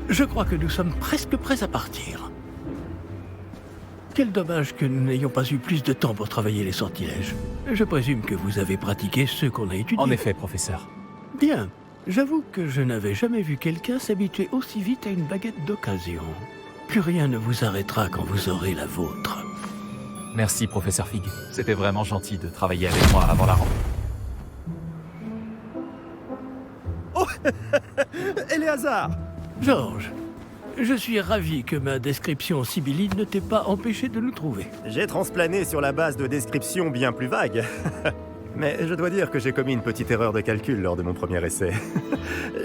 Je crois que nous sommes presque prêts à partir. Quel dommage que nous n'ayons pas eu plus de temps pour travailler les sortilèges. Je présume que vous avez pratiqué ceux qu'on a étudiés. En effet, professeur. Bien. J'avoue que je n'avais jamais vu quelqu'un s'habituer aussi vite à une baguette d'occasion. Plus rien ne vous arrêtera quand vous aurez la vôtre. Merci, professeur Fig. C'était vraiment gentil de travailler avec moi avant la rentrée. Oh Éléazar! Georges, je suis ravi que ma description sibylline ne t'ait pas empêché de nous trouver. J'ai transplané sur la base de descriptions bien plus vagues. Mais je dois dire que j'ai commis une petite erreur de calcul lors de mon premier essai.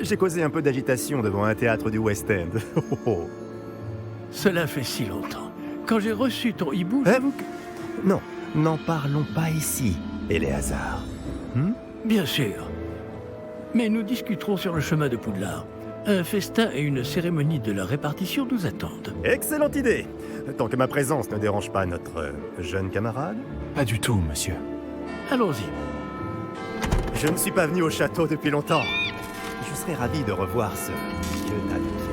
J'ai causé un peu d'agitation devant un théâtre du West End. Cela fait si longtemps. Quand j'ai reçu ton hibou, j'avoue que... Non, n'en parlons pas ici, Éléazar. Bien sûr. Mais nous discuterons sur le chemin de Poudlard. Un festin et une cérémonie de la répartition nous attendent. Excellente idée! Tant que ma présence ne dérange pas notre jeune camarade. Pas du tout, monsieur. Allons-y. Je ne suis pas venu au château depuis longtemps. Je serais ravi de revoir ce vieux tas de pierres.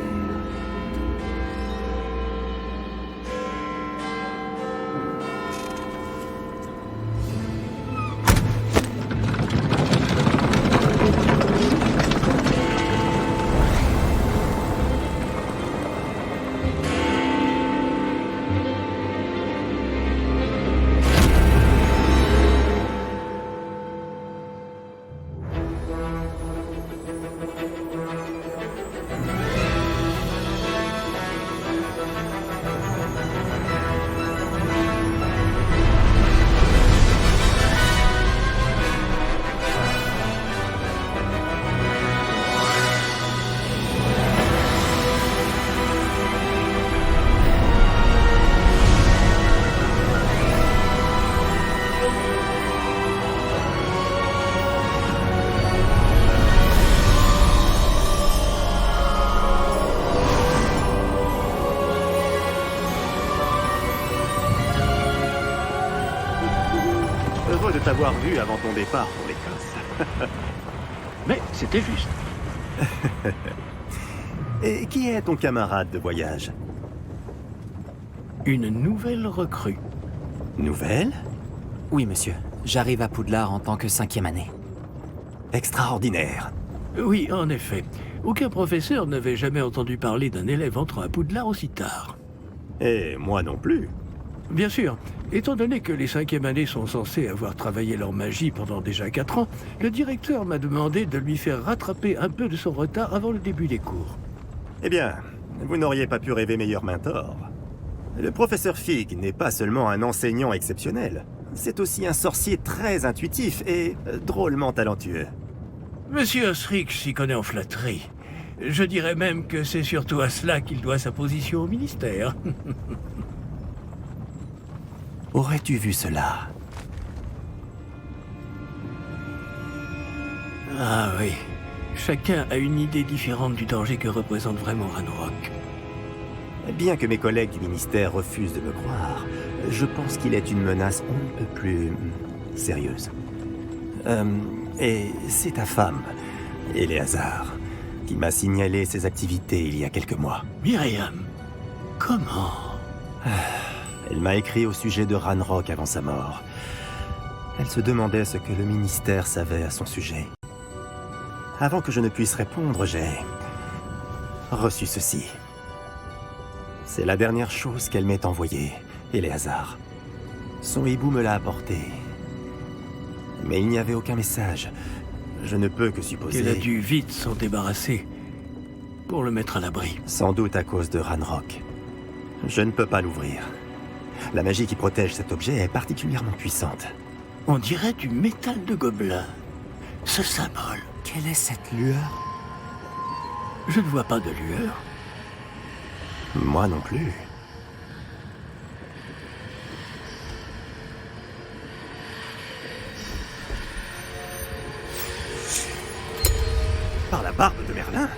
Heureux de t'avoir vu avant ton départ pour l'Écosse. Mais c'était juste. Et qui est ton camarade de voyage? Une nouvelle recrue. Nouvelle? Oui, monsieur. J'arrive à Poudlard en tant que 5e année. Extraordinaire. Oui, en effet. Aucun professeur n'avait jamais entendu parler d'un élève entrant à Poudlard aussi tard. Et moi non plus. Bien sûr, étant donné que les 5e années sont censées avoir travaillé leur magie pendant déjà 4 ans, le directeur m'a demandé de lui faire rattraper un peu de son retard avant le début des cours. Eh bien, vous n'auriez pas pu rêver meilleur mentor. Le professeur Fig n'est pas seulement un enseignant exceptionnel, c'est aussi un sorcier très intuitif et drôlement talentueux. Monsieur Osric s'y connaît en flatterie. Je dirais même que c'est surtout à cela qu'il doit sa position au ministère. Aurais-tu vu cela? Ah oui. Chacun a une idée différente du danger que représente vraiment Ranrock. Bien que mes collègues du ministère refusent de me croire, je pense qu'il est une menace on ne peut plus sérieuse. Et c'est ta femme, Éléazar, qui m'a signalé ses activités il y a quelques mois. Myriam, comment? Elle m'a écrit au sujet de Ranrock avant sa mort. Elle se demandait ce que le ministère savait à son sujet. Avant que je ne puisse répondre, j'ai reçu ceci. C'est la dernière chose qu'elle m'ait envoyée, Éléazar. Son hibou me l'a apporté. Mais il n'y avait aucun message. Je ne peux que supposer... qu'elle a dû vite s'en débarrasser pour le mettre à l'abri. Sans doute à cause de Ranrock. Je ne peux pas l'ouvrir. La magie qui protège cet objet est particulièrement puissante. On dirait du métal de gobelin. Ce symbole. Quelle est cette lueur? Je ne vois pas de lueur. Moi non plus. Par la barbe de Merlin?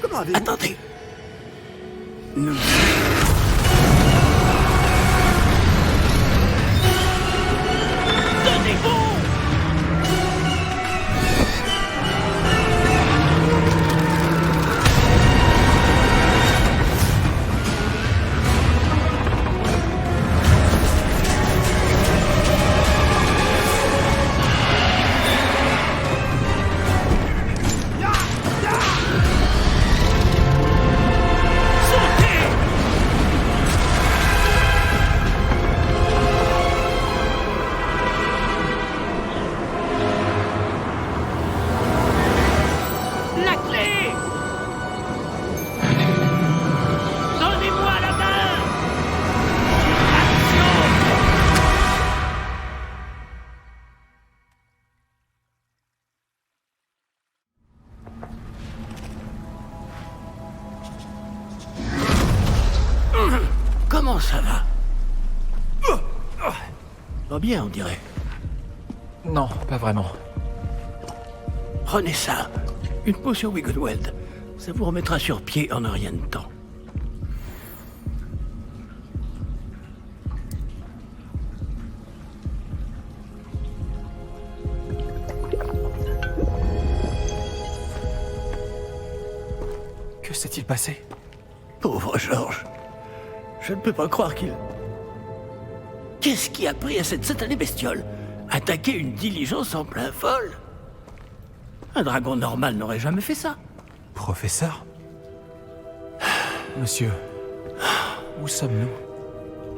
Comment avez-vous... Attendez. Nous... Comment ça va? Pas bien, on dirait. Non, pas vraiment. Prenez ça. Une potion Wiggleweld. Ça vous remettra sur pied en un rien de temps. Que s'est-il passé? Pauvre Georges. Je ne peux pas croire qu'il... Qu'est-ce qui a pris à cette satanée bestiole? Attaquer une diligence en plein vol? Un dragon normal n'aurait jamais fait ça. Professeur? Monsieur, où sommes-nous?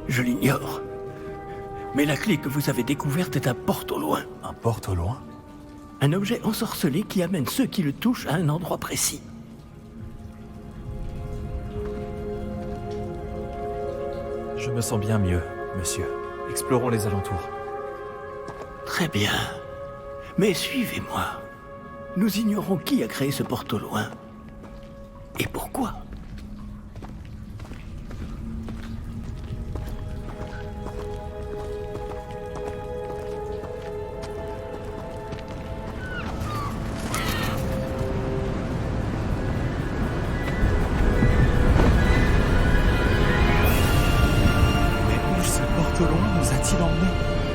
Je l'ignore. Mais la clé que vous avez découverte est un porte au loin. Un porte au loin? Un objet ensorcelé qui amène ceux qui le touchent à un endroit précis. Je me sens bien mieux, monsieur. Explorons les alentours. Très bien. Mais suivez-moi. Nous ignorons qui a créé ce porte au loin. Et pourquoi?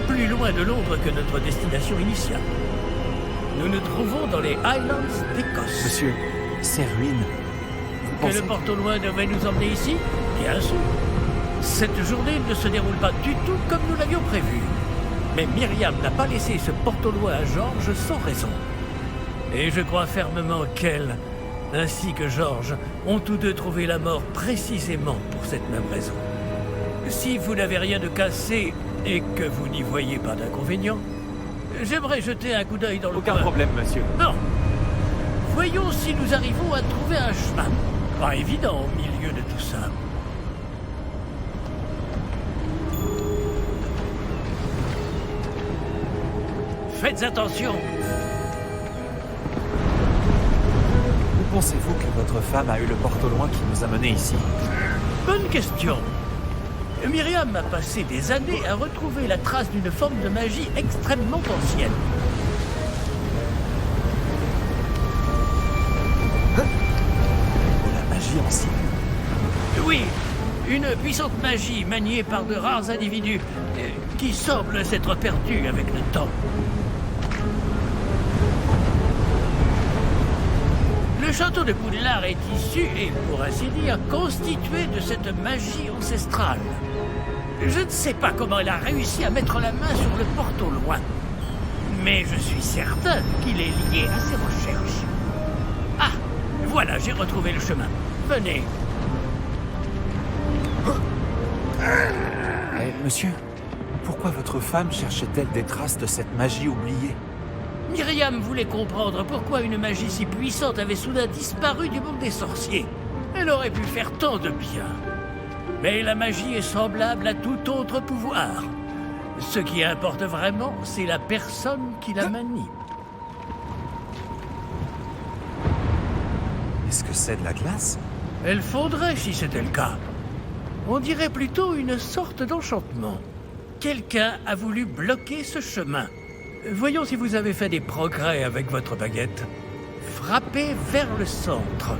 Plus loin de Londres que notre destination initiale. Nous nous trouvons dans les Highlands d'Écosse. Monsieur, ces ruines... Que le porte au loin devait nous emmener ici? Bien sûr. Cette journée ne se déroule pas du tout comme nous l'avions prévu. Mais Myriam n'a pas laissé ce porte au loin à Georges sans raison. Et je crois fermement qu'elle, ainsi que Georges, ont tous deux trouvé la mort précisément pour cette même raison. Si vous n'avez rien de cassé et que vous n'y voyez pas d'inconvénient, j'aimerais jeter un coup d'œil dans le coin. Aucun problème, monsieur. Non. Voyons si nous arrivons à trouver un chemin. Pas évident au milieu de tout ça. Faites attention. Où pensez-vous que votre femme a eu le porte au loin qui nous a menés ici? Bonne question. Myriam a passé des années à retrouver la trace d'une forme de magie extrêmement ancienne. De la magie ancienne? Oui, une puissante magie maniée par de rares individus qui semble s'être perdue avec le temps. Le château de Poudlard est issu et, pour ainsi dire, constitué de cette magie ancestrale. Je ne sais pas comment elle a réussi à mettre la main sur le porte au loin. Mais je suis certain qu'il est lié à ses recherches. Ah, voilà, j'ai retrouvé le chemin. Venez. Monsieur, pourquoi votre femme cherchait-elle des traces de cette magie oubliée? Myriam voulait comprendre pourquoi une magie si puissante avait soudain disparu du monde des sorciers. Elle aurait pu faire tant de bien. Mais la magie est semblable à tout autre pouvoir. Ce qui importe vraiment, c'est la personne qui la manie. Est-ce que c'est de la glace? Elle fondrait si c'était le cas. On dirait plutôt une sorte d'enchantement. Quelqu'un a voulu bloquer ce chemin. Voyons si vous avez fait des progrès avec votre baguette. Frappez vers le centre.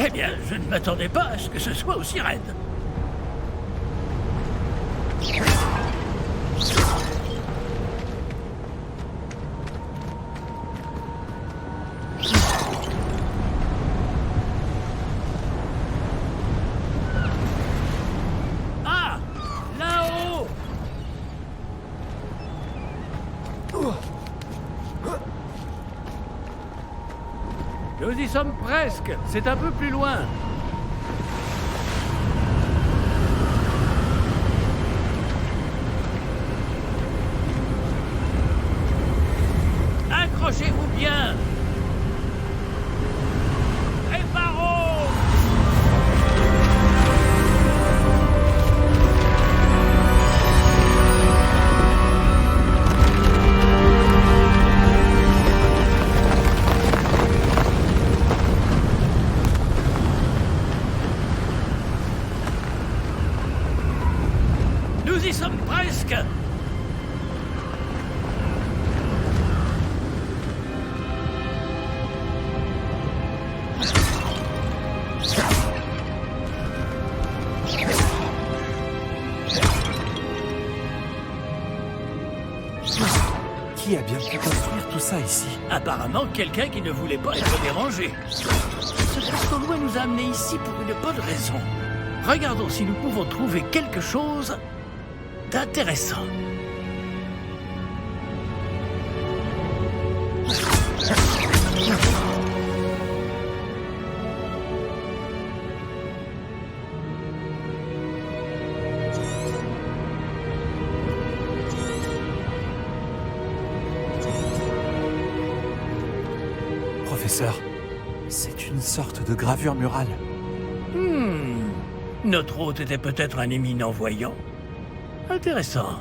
Eh bien, je ne m'attendais pas à ce que ce soit aussi raide. Ah! Là-haut! Nous y sommes presque. C'est un peu plus loin. Accrochez-vous bien. Préparons. Nous y sommes presque. Qui a bien pu construire tout ça ici? Apparemment, quelqu'un qui ne voulait pas être dérangé. Ce porte-loin nous a amenés ici pour une bonne raison. Regardons si nous pouvons trouver quelque chose d'intéressant. Professeur, c'est une sorte de gravure murale. Notre hôte était peut-être un éminent voyant. Intéressant.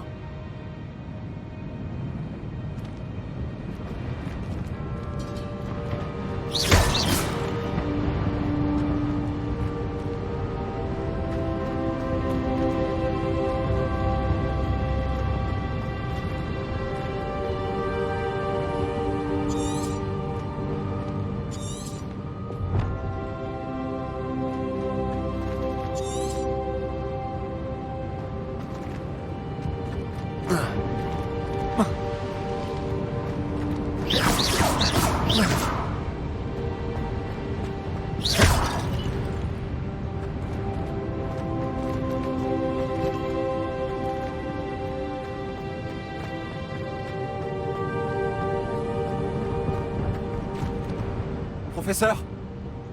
Professeur,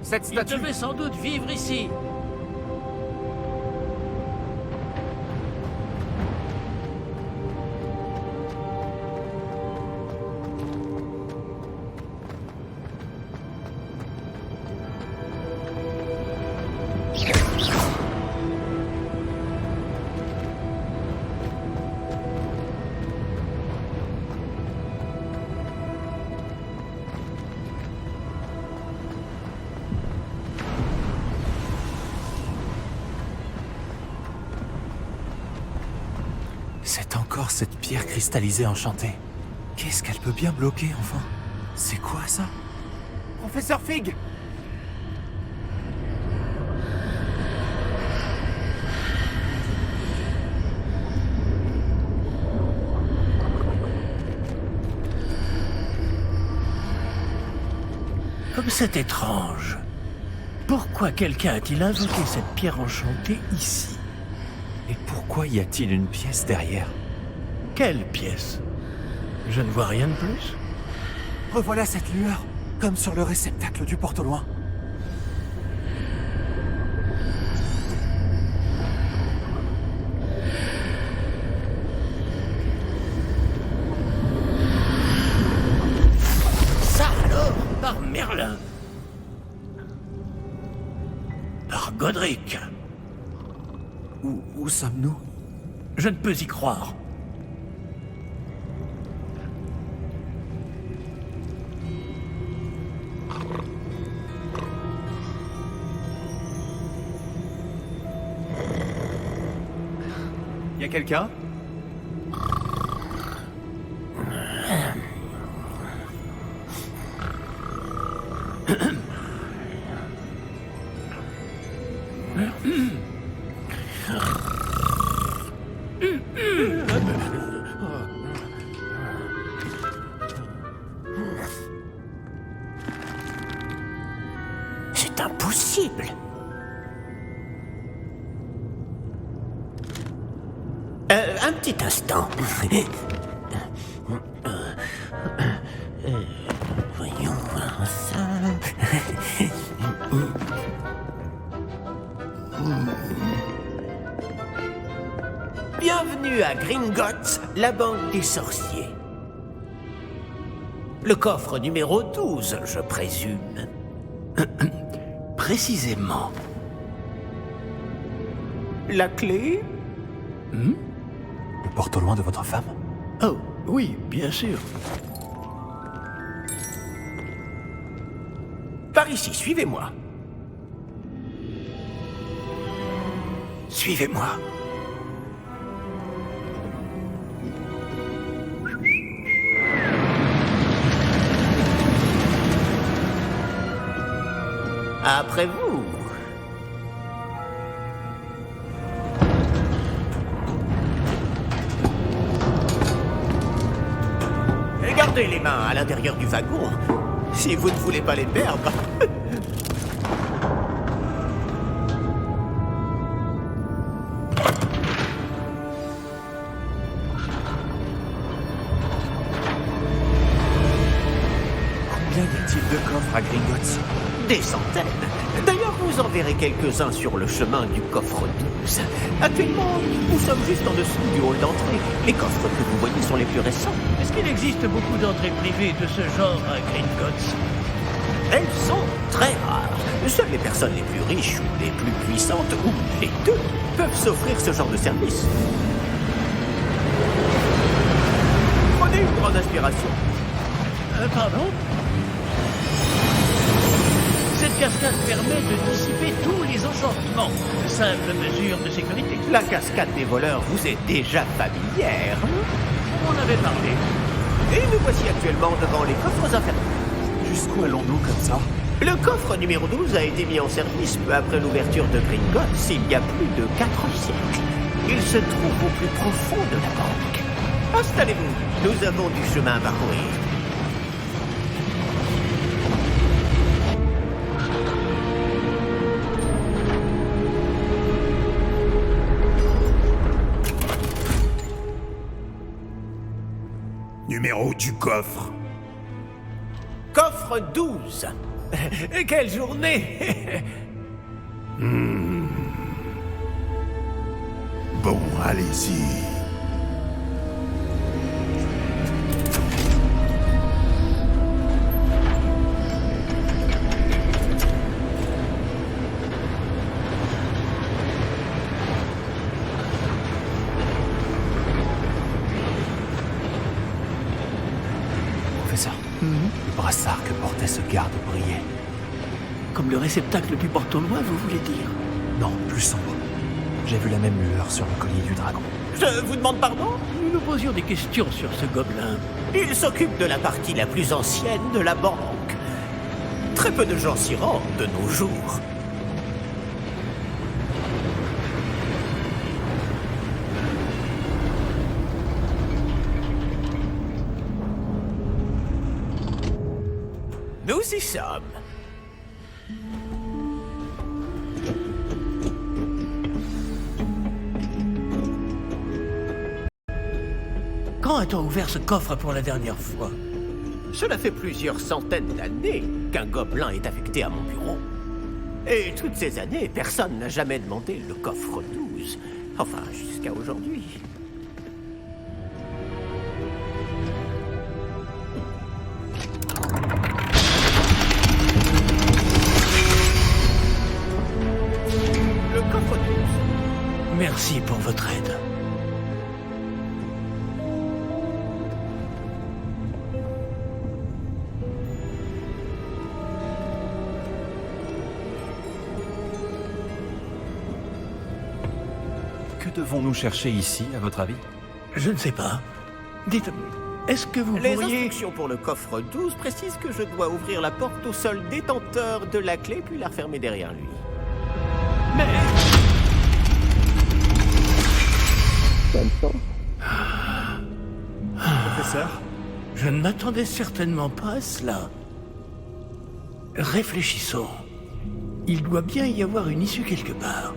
cette Il statue... devait sans doute vivre ici. C'est encore cette pierre cristallisée enchantée. Qu'est-ce qu'elle peut bien bloquer, enfin? C'est quoi, ça? Professeur Fig! Comme c'est étrange. Pourquoi quelqu'un a-t-il invoqué cette pierre enchantée ici? Et pourquoi y a-t-il une pièce derrière? Quelle pièce? Je ne vois rien de plus. Revoilà cette lueur, comme sur le réceptacle du porte-loin. Ça alors, par Merlin. Par Godric. Où sommes-nous? Je ne peux y croire. Y a quelqu'un? C'est impossible. Un petit instant. Voyons voir ça. Bienvenue à Gringotts, la banque des sorciers. Le coffre numéro 12, je présume. Précisément. La clé? Le porte au loin de votre femme? Oh, oui, bien sûr. Par ici, suivez-moi. Suivez-moi. Après vous. Et gardez les mains à l'intérieur du wagon, si vous ne voulez pas les perdre. Combien y a-t-il de coffres à Gringotts? Des centaines. D'ailleurs, vous en verrez quelques-uns sur le chemin du coffre 12. Actuellement, nous sommes juste en dessous du hall d'entrée. Les coffres que vous voyez sont les plus récents. Est-ce qu'il existe beaucoup d'entrées privées de ce genre à Gringotts? Elles sont très rares. Seules les personnes les plus riches ou les plus puissantes, ou les deux, peuvent s'offrir ce genre de service. Prenez une grande inspiration. Pardon? Cette cascade permet de dissiper tous les enchantements. Simple mesure de sécurité. La cascade des voleurs vous est déjà familière. On en avait parlé. Et nous voici actuellement devant les coffres infernaux. Jusqu'où allons-nous comme ça? Le coffre numéro 12 a été mis en service peu après l'ouverture de Gringotts il y a plus de 4 siècles. Il se trouve au plus profond de la banque. Installez-vous, nous avons du chemin à parcourir. Numéro du coffre. Coffre 12. Quelle journée. Bon, allez-y. Professeur, Le brassard que portait ce garde brillait. Comme le réceptacle du porte-au-loin, vous voulez dire? Non, plus sombre. J'ai vu la même lueur sur le collier du dragon. Je vous demande pardon? Nous nous posions des questions sur ce gobelin. Il s'occupe de la partie la plus ancienne de la banque. Très peu de gens s'y rendent de nos jours. Nous y sommes. Quand a-t-on ouvert ce coffre pour la dernière fois? Cela fait plusieurs centaines d'années qu'un gobelin est affecté à mon bureau. Et toutes ces années, personne n'a jamais demandé le coffre 12. Enfin, jusqu'à aujourd'hui. Le coffre 12. Merci pour votre aide. Que devons-nous chercher ici, à votre avis? Je ne sais pas. Dites, est-ce que vous Les pourriez... instructions pour le coffre 12 précisent que je dois ouvrir la porte au seul détenteur de la clé puis la refermer derrière lui. Mais... Professeur? Je ne m'attendais certainement pas à cela. Réfléchissons. Il doit bien y avoir une issue quelque part.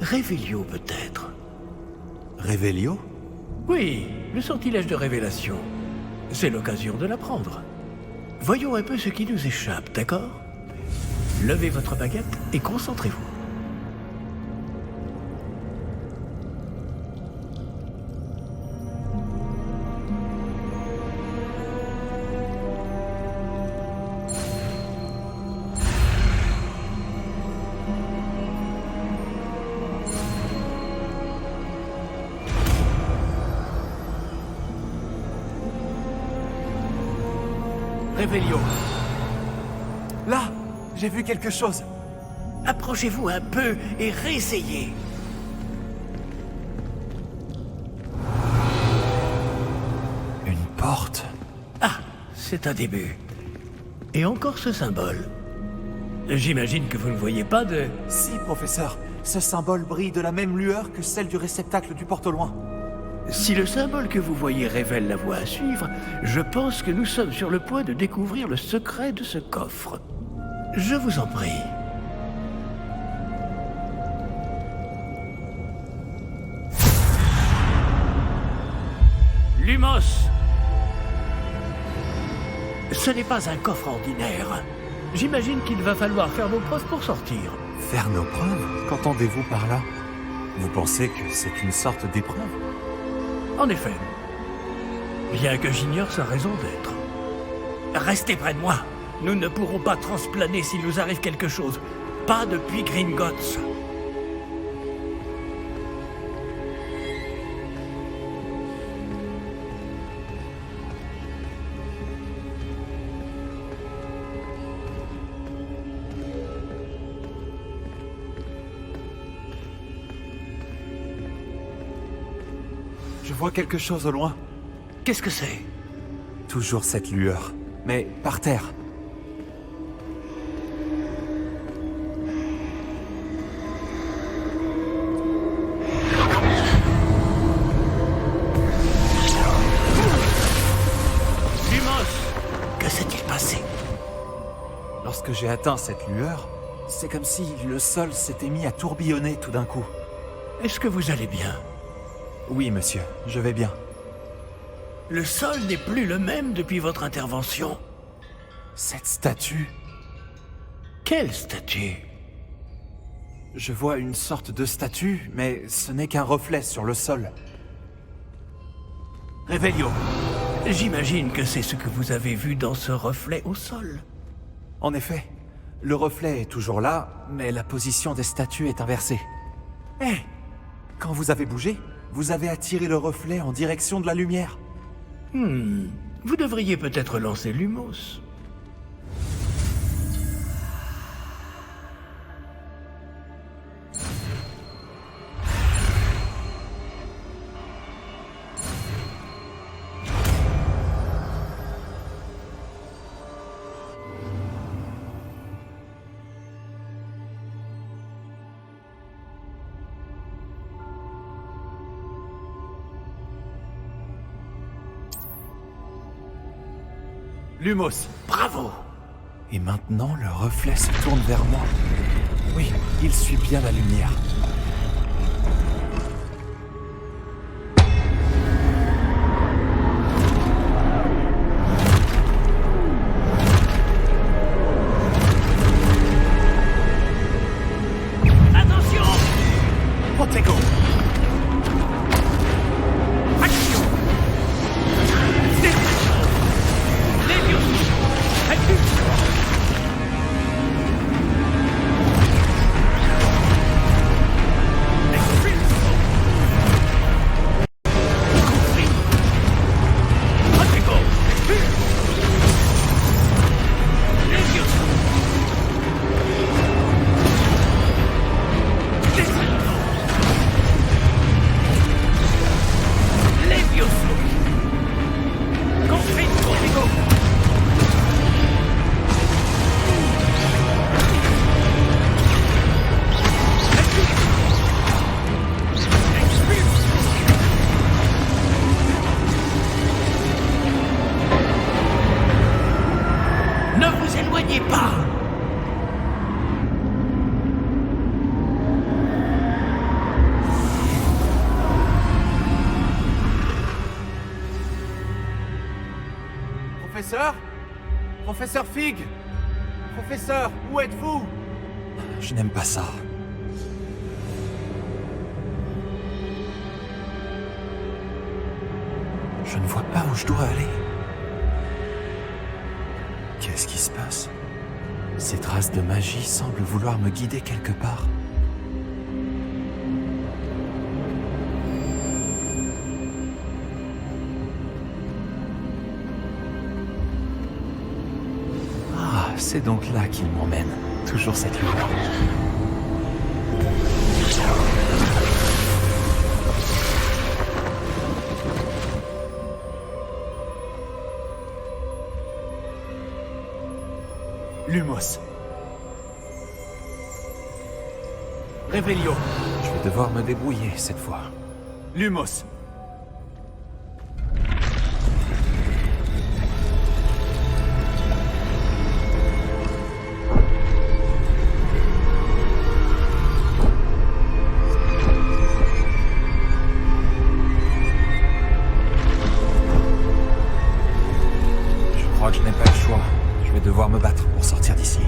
Révélio peut-être. Révélio? Oui, le sortilège de révélation. C'est l'occasion de l'apprendre. Voyons un peu ce qui nous échappe, d'accord? Levez votre baguette et concentrez-vous. Réveillon. Là, j'ai vu quelque chose. Approchez-vous un peu et réessayez. Une porte. Ah, c'est un début. Et encore ce symbole. J'imagine que vous ne voyez pas de... Si, professeur. Ce symbole brille de la même lueur que celle du réceptacle du porte au loin. Si le symbole que vous voyez révèle la voie à suivre, je pense que nous sommes sur le point de découvrir le secret de ce coffre. Je vous en prie. Lumos! Ce n'est pas un coffre ordinaire. J'imagine qu'il va falloir faire nos preuves pour sortir. Faire nos preuves? Qu'entendez-vous par là? Vous pensez que c'est une sorte d'épreuve? En effet. Bien que j'ignore sa raison d'être. Restez près de moi. Nous ne pourrons pas transplaner s'il nous arrive quelque chose. Pas depuis Gringotts. Je vois quelque chose au loin. Qu'est-ce que c'est? Toujours cette lueur, mais par terre. Lumos! Que s'est-il passé? Lorsque j'ai atteint cette lueur, c'est comme si le sol s'était mis à tourbillonner tout d'un coup. Est-ce que vous allez bien? Oui, monsieur, je vais bien. Le sol n'est plus le même depuis votre intervention. Cette statue, Quelle statue? je vois une sorte de statue, mais ce n'est qu'un reflet sur le sol. Réveillon. J'imagine que c'est ce que vous avez vu dans ce reflet au sol. En effet, le reflet est toujours là, mais la position des statues est inversée. Eh! Quand vous avez bougé, vous avez attiré le reflet en direction de la lumière. Vous devriez peut-être lancer Lumos. Lumos! Bravo! Et maintenant, le reflet se tourne vers moi. Oui, il suit bien la lumière. Attention! Protego! Action! Levioso! Impulsion! Expulso! Conflit! Protego! Levioso! Descendo! Levioso! Conflit! Protego! Ne vous éloignez pas! Professeur? Professeur Fig? Professeur, où êtes-vous? Je n'aime pas ça. Je ne vois pas où je dois aller. Qu'est-ce qui se passe? Ces traces de magie semblent vouloir me guider quelque part. c'est donc là qu'il m'emmène. Toujours cette lueur. Lumos. Revelio. Je vais devoir me débrouiller cette fois. Lumos. Je crois que je n'ai pas le choix. Je vais devoir me battre pour sortir d'ici.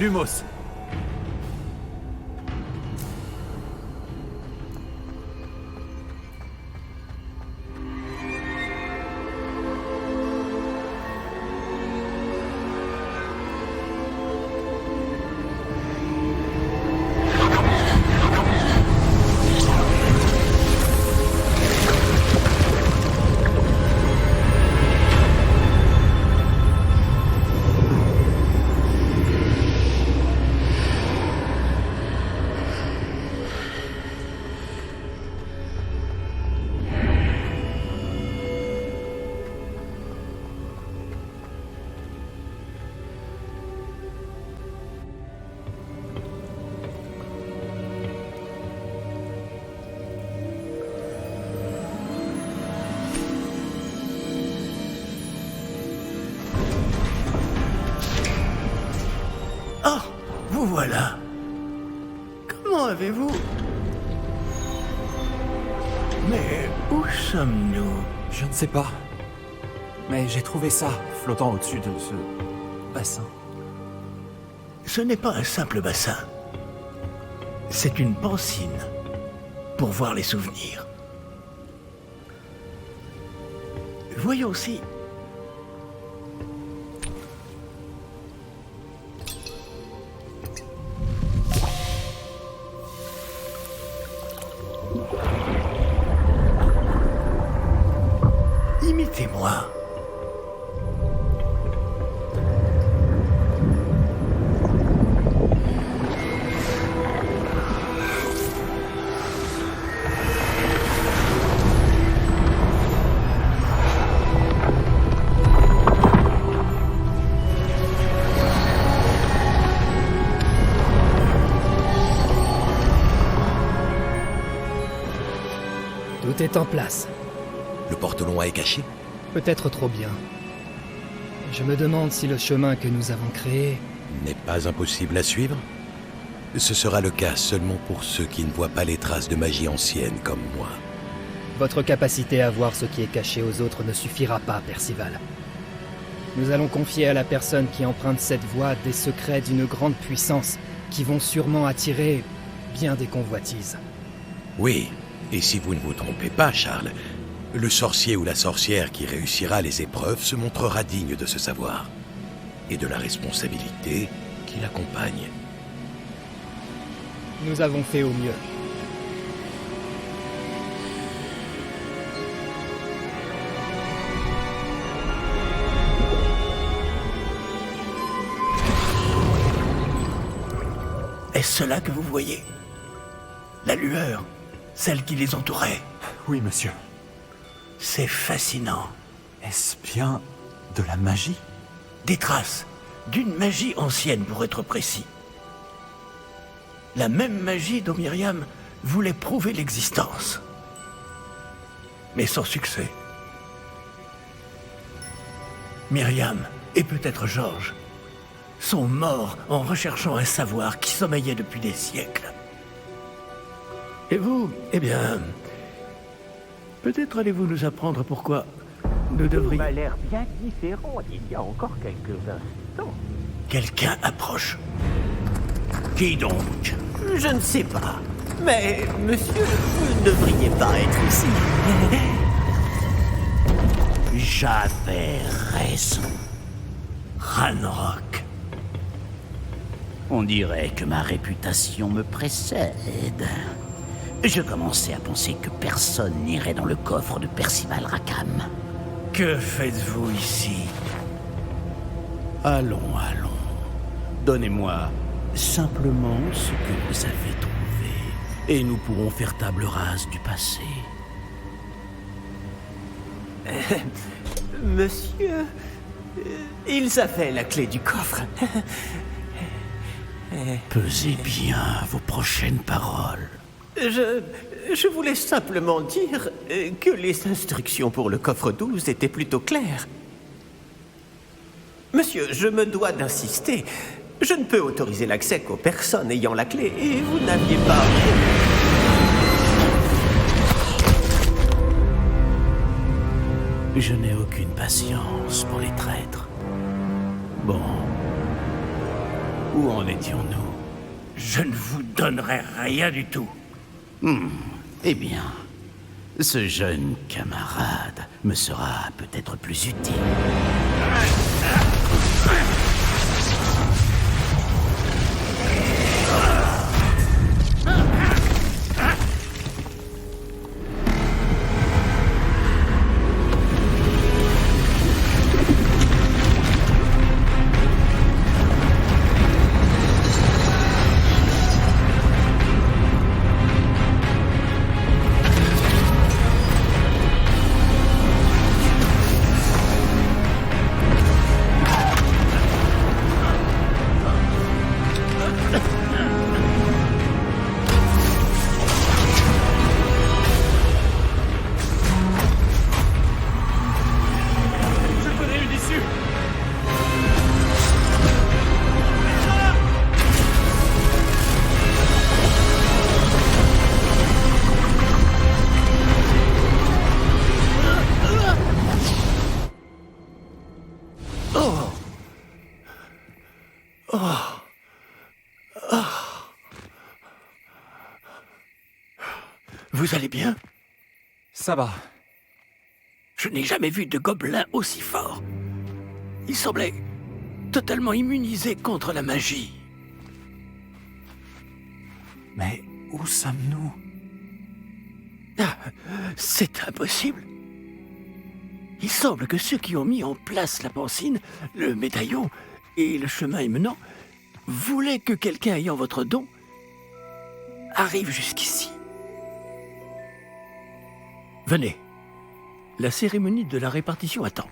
Lumos. Vous voilà. Comment avez-vous... Mais où sommes-nous? Je ne sais pas. Mais j'ai trouvé ça, flottant au-dessus de ce bassin. Ce n'est pas un simple bassin. C'est une pancine pour voir les souvenirs. Voyons aussi. Imitez-moi. Tout est en place. Le porte-loin est caché? Peut-être trop bien. Je me demande si le chemin que nous avons créé... N'est pas impossible à suivre? Ce sera le cas seulement pour ceux qui ne voient pas les traces de magie ancienne comme moi. Votre capacité à voir ce qui est caché aux autres ne suffira pas, Percival. Nous allons confier à la personne qui emprunte cette voie des secrets d'une grande puissance qui vont sûrement attirer bien des convoitises. Oui, et si vous ne vous trompez pas, Charles, le sorcier ou la sorcière qui réussira les épreuves se montrera digne de ce savoir et de la responsabilité qui l'accompagne. Nous avons fait au mieux. Est-ce cela que vous voyez? La lueur, celle qui les entourait. Oui, monsieur. C'est fascinant. Est-ce bien de la magie? Des traces d'une magie ancienne, pour être précis. La même magie dont Myriam voulait prouver l'existence. Mais sans succès. Myriam, et peut-être Georges, sont morts en recherchant un savoir qui sommeillait depuis des siècles. Et vous, eh bien... peut-être allez-vous nous apprendre pourquoi nous devrions... m'a l'air bien différent d'il y a encore quelques instants. Quelqu'un approche. Qui donc? Je ne sais pas. Mais, monsieur, vous ne devriez pas être ici. J'avais raison. Ranrock. On dirait que ma réputation me précède. Je commençais à penser que personne n'irait dans le coffre de Percival Rackham. Que faites-vous ici? Allons, allons. Donnez-moi simplement ce que vous avez trouvé, et nous pourrons faire table rase du passé. Monsieur, ils avaient la clé du coffre. Pesez bien vos prochaines paroles. Je voulais simplement dire que les instructions pour le coffre 12 étaient plutôt claires. Monsieur, je me dois d'insister. Je ne peux autoriser l'accès qu'aux personnes ayant la clé, et vous n'aviez pas... Je n'ai aucune patience pour les traîtres. Bon. Où en étions-nous? Je ne vous donnerai rien du tout. Eh bien, ce jeune camarade me sera peut-être plus utile. Vous allez bien? Ça va. Je n'ai jamais vu de gobelin aussi fort. Il semblait totalement immunisé contre la magie. Mais où sommes-nous? Ah, c'est impossible. Il semble que ceux qui ont mis en place la pancine, le médaillon et le chemin émenant voulaient que quelqu'un ayant votre don arrive jusqu'ici. Venez. La cérémonie de la répartition attend.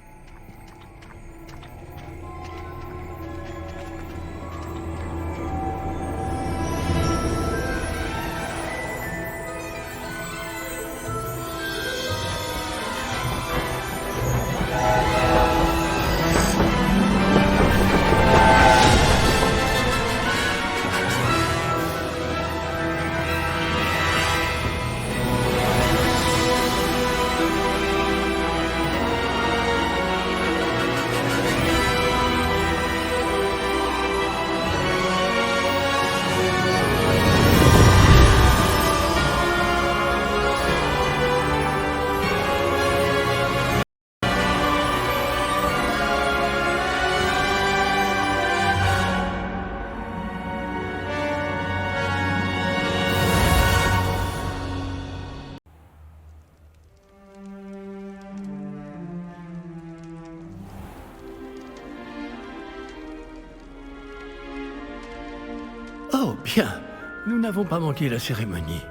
Bien, nous n'avons pas manqué la cérémonie.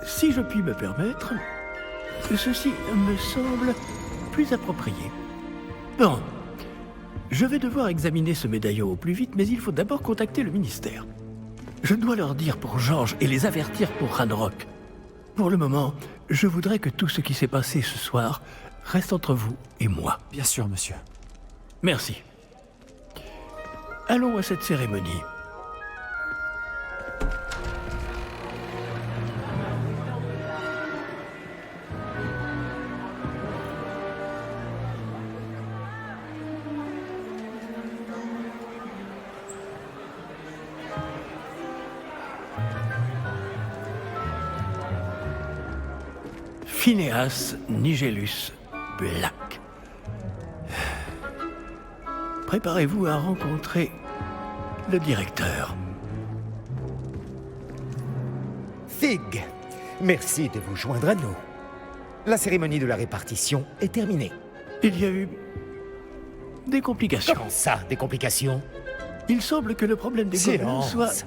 Si je puis me permettre, ceci me semble plus approprié. Bon, je vais devoir examiner ce médaillon au plus vite, mais il faut d'abord contacter le ministère. Je dois leur dire pour George et les avertir pour Ranrock. Pour le moment, je voudrais que tout ce qui s'est passé ce soir reste entre vous et moi. Bien sûr, monsieur. Merci. Allons à cette cérémonie. Phineas Nigellus Black. Préparez-vous à rencontrer le directeur. Fig, merci de vous joindre à nous. La cérémonie de la répartition est terminée. Il y a eu des complications. Comment ça, des complications? Il semble que le problème des gobelins Silence. soit...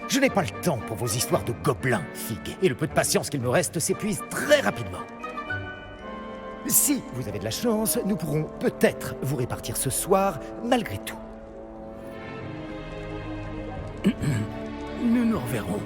Je n'ai pas le temps pour vos histoires de gobelins, Fig, et le peu de patience qu'il me reste s'épuise très rapidement. Si vous avez de la chance, nous pourrons peut-être vous répartir ce soir, malgré tout. Nous nous reverrons.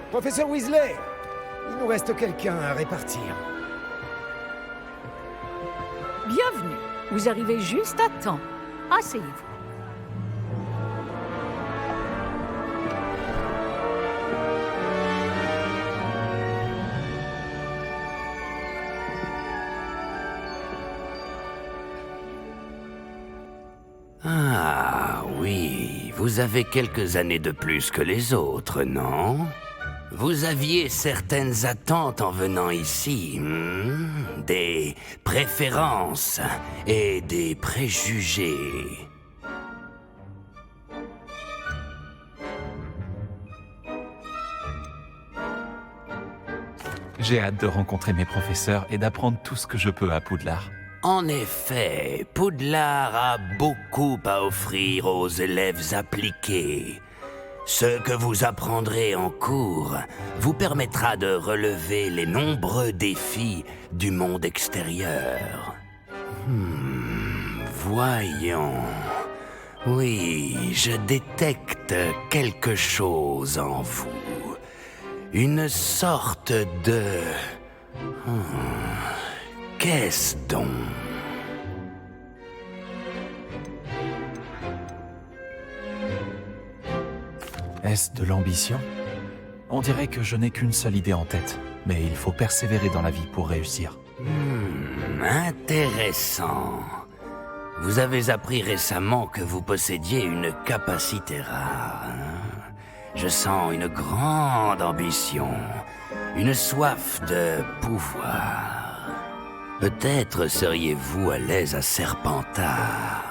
Professeur Weasley, il nous reste quelqu'un à répartir. Bienvenue. Vous arrivez juste à temps. Asseyez-vous. Ah oui, vous avez quelques années de plus que les autres, non? Vous aviez certaines attentes en venant ici, des préférences et des préjugés. J'ai hâte de rencontrer mes professeurs et d'apprendre tout ce que je peux à Poudlard. En effet, Poudlard a beaucoup à offrir aux élèves appliqués. Ce que vous apprendrez en cours vous permettra de relever les nombreux défis du monde extérieur. Voyons. Oui, je détecte quelque chose en vous. Une sorte de... Qu'est-ce donc? Est-ce de l'ambition? On dirait que je n'ai qu'une seule idée en tête, mais il faut persévérer dans la vie pour réussir. Intéressant. Vous avez appris récemment que vous possédiez une capacité rare. Je sens une grande ambition, une soif de pouvoir. Peut-être seriez-vous à l'aise à Serpentard.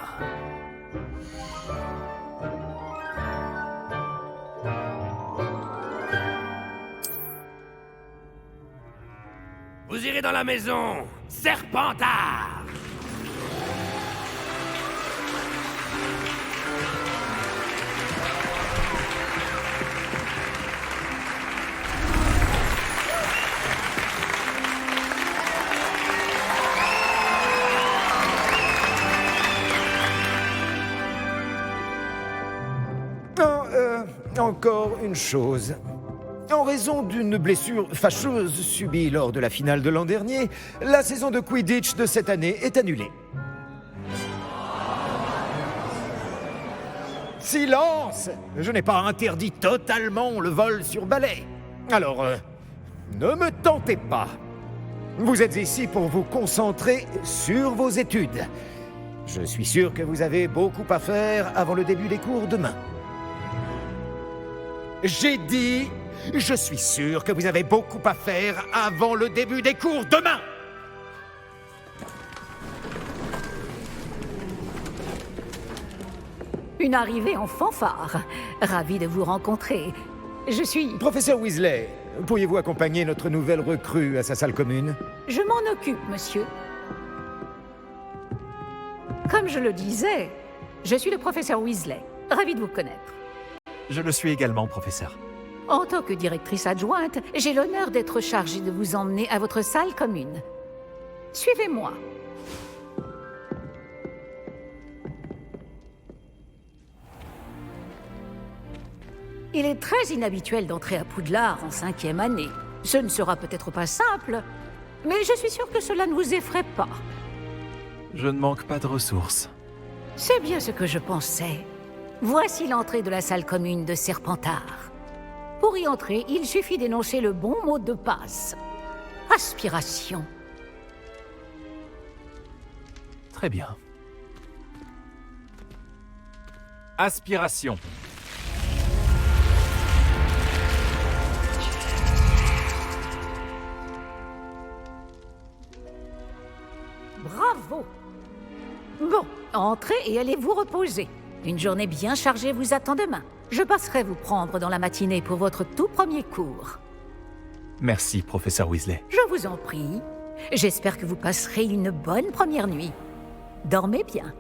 Vous irez dans la maison, Serpentard! Encore une chose. En raison d'une blessure fâcheuse subie lors de la finale de l'an dernier, la saison de Quidditch de cette année est annulée. Silence! Je n'ai pas interdit totalement le vol sur balai. Alors, ne me tentez pas. Vous êtes ici pour vous concentrer sur vos études. Je suis sûr que vous avez beaucoup à faire avant le début des cours demain. J'ai dit, je suis sûr que vous avez beaucoup à faire avant le début des cours demain. Une arrivée en fanfare. Ravi de vous rencontrer. Je suis... Professeur Weasley, pourriez-vous accompagner notre nouvelle recrue à sa salle commune? Je m'en occupe, monsieur. Comme je le disais, je suis le professeur Weasley. Ravi de vous connaître. Je le suis également, professeur. En tant que directrice adjointe, j'ai l'honneur d'être chargée de vous emmener à votre salle commune. Suivez-moi. Il est très inhabituel d'entrer à Poudlard en 5e année. Ce ne sera peut-être pas simple, mais je suis sûre que cela ne vous effraie pas. Je ne manque pas de ressources. C'est bien ce que je pensais. Voici l'entrée de la salle commune de Serpentard. Pour y entrer, il suffit d'énoncer le bon mot de passe. Aspiration. Très bien. Aspiration. Bravo! Bon, entrez et allez vous reposer. Une journée bien chargée vous attend demain. Je passerai vous prendre dans la matinée pour votre tout premier cours. Merci, professeur Weasley. Je vous en prie. J'espère que vous passerez une bonne première nuit. Dormez bien.